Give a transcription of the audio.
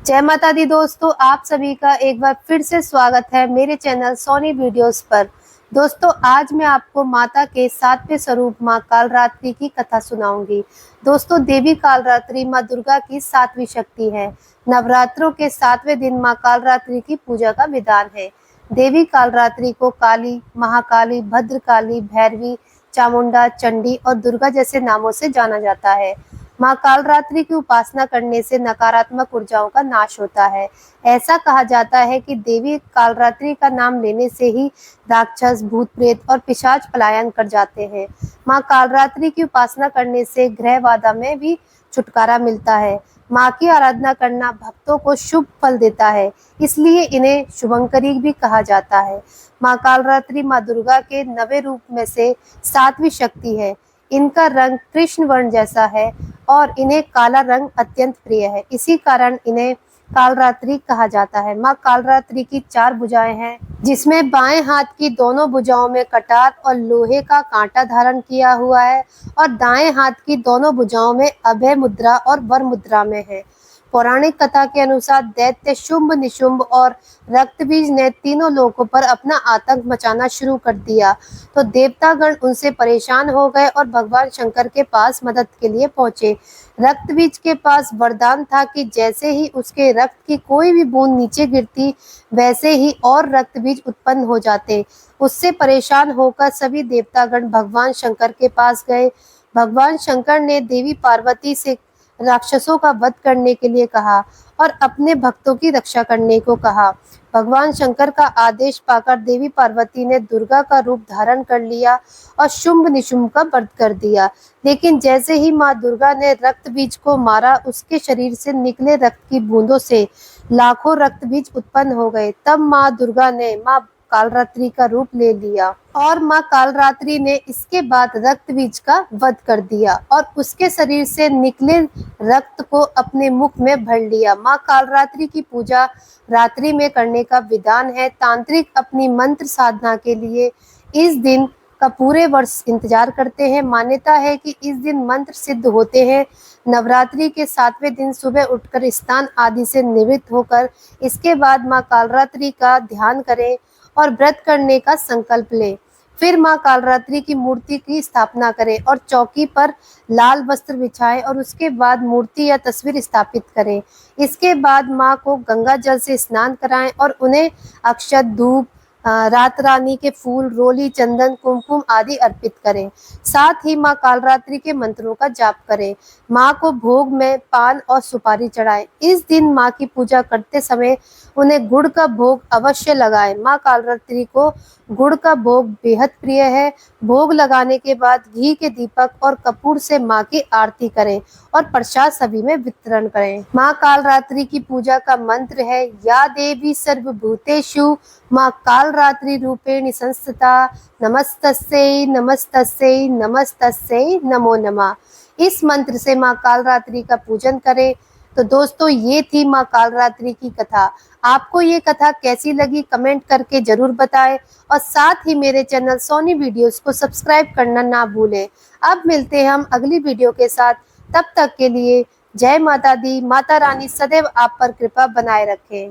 जय माता दी दोस्तों, आप सभी का एक बार फिर से स्वागत है मेरे चैनल सोनी वीडियोस पर। दोस्तों, आज मैं आपको माता के 7वें स्वरूप माँ कालरात्रि की कथा सुनाऊंगी। दोस्तों, देवी कालरात्रि माँ दुर्गा की 7वीं शक्ति है। नवरात्रों के 7वें दिन माँ कालरात्रि की पूजा का विधान है। देवी कालरात्रि को काली, महाकाली, भद्रकाली, भैरवी, चामुंडा, चंडी और दुर्गा जैसे नामों से जाना जाता है। माँ कालरात्रि की उपासना करने से नकारात्मक ऊर्जाओं का नाश होता है। ऐसा कहा जाता है कि देवी कालरात्रि का नाम लेने से ही राक्षस, भूत प्रेत और पिशाच पलायन कर जाते हैं। माँ कालरात्रि की उपासना करने से ग्रह बाधा में भी छुटकारा मिलता है। माँ की आराधना करना भक्तों को शुभ फल देता है, इसलिए इन्हें शुभंकरी भी कहा जाता है। माँ कालरात्रि माँ दुर्गा के 9वें रूप में से 7वीं शक्ति है। इनका रंग कृष्ण वर्ण जैसा है और इन्हें काला रंग अत्यंत प्रिय है। इसी कारण इन्हें कालरात्रि कहा जाता है। माँ कालरात्रि की 4 भुजाएं हैं, जिसमें बाएं हाथ की दोनों भुजाओं में कटार और लोहे का कांटा धारण किया हुआ है और दाएं हाथ की दोनों भुजाओं में अभय मुद्रा और वर मुद्रा में है। पौराणिक कथा के अनुसार दैत्य शुंभ, निशुंभ और रक्तबीज ने तीनों लोगों पर अपना आतंक मचाना शुरू कर दिया, तो देवतागण उनसे परेशान हो गए और भगवान शंकर के पास मदद के लिए पहुंचे। रक्तबीज के पास वरदान था कि जैसे ही उसके रक्त की कोई भी बूंद नीचे गिरती, वैसे ही और रक्तबीज उत्पन्न हो जाते। उससे परेशान होकर सभी देवतागण भगवान शंकर के पास गए। भगवान शंकर ने देवी पार्वती से राक्षसों का वध करने के लिए कहा और अपने भक्तों की रक्षा करने को कहा। भगवान शंकर का आदेश पाकर देवी पार्वती ने दुर्गा का रूप धारण कर लिया और शुंभ निशुंभ का वध कर दिया। लेकिन जैसे ही माँ दुर्गा ने रक्त बीज को मारा, उसके शरीर से निकले रक्त की बूंदों से लाखों रक्त बीज उत्पन्न हो गए। तब माँ दुर्गा ने माँ कालरात्रि का रूप ले लिया और माँ कालरात्रि ने इसके बाद रक्त बीज का वध कर दिया और उसके शरीर से निकले रक्त को अपने मुख में भर लिया। माँ कालरात्रि की पूजा रात्रि में करने का विधान है। तांत्रिक अपनी मंत्र साधना के लिए इस दिन का पूरे वर्ष इंतजार करते हैं। मान्यता है कि इस दिन मंत्र सिद्ध होते हैं। नवरात्रि के 7वें दिन सुबह उठकर स्नान आदि से निवृत्त होकर इसके बाद माँ कालरात्रि का ध्यान करें और व्रत करने का संकल्प लें। फिर माँ कालरात्रि की मूर्ति की स्थापना करें और चौकी पर लाल वस्त्र बिछाएं और उसके बाद मूर्ति या तस्वीर स्थापित करें। इसके बाद माँ को गंगा जल से स्नान कराएं और उन्हें अक्षत, धूप, रात रानी के फूल, रोली, चंदन, कुमकुम आदि अर्पित करें। साथ ही माँ कालरात्रि के मंत्रों का जाप करें। माँ को भोग में पान और सुपारी चढ़ाएं। इस दिन माँ की पूजा करते समय उन्हें गुड़ का भोग अवश्य लगाएं। माँ कालरात्रि को गुड़ का भोग बेहद प्रिय है। भोग लगाने के बाद घी के दीपक और कपूर से माँ की आरती करें और प्रसाद सभी में वितरण करें। माँ कालरात्रि की पूजा का मंत्र है, या देवी सर्वभूतेषु माँ कालरात्रि रूपेण संस्थिता नमस्तस्यै नमस्तस्यै नमस्तस्यै नमो नमः। इस मंत्र से माँ कालरात्रि का पूजन करें। तो दोस्तों, ये थी माँ कालरात्रि की कथा। आपको ये कथा कैसी लगी कमेंट करके जरूर बताएं और साथ ही मेरे चैनल सोनी वीडियोस को सब्सक्राइब करना ना भूलें। अब मिलते हैं हम अगली वीडियो के साथ। तब तक के लिए जय माता दी। माता रानी सदैव आप पर कृपा बनाए रखें।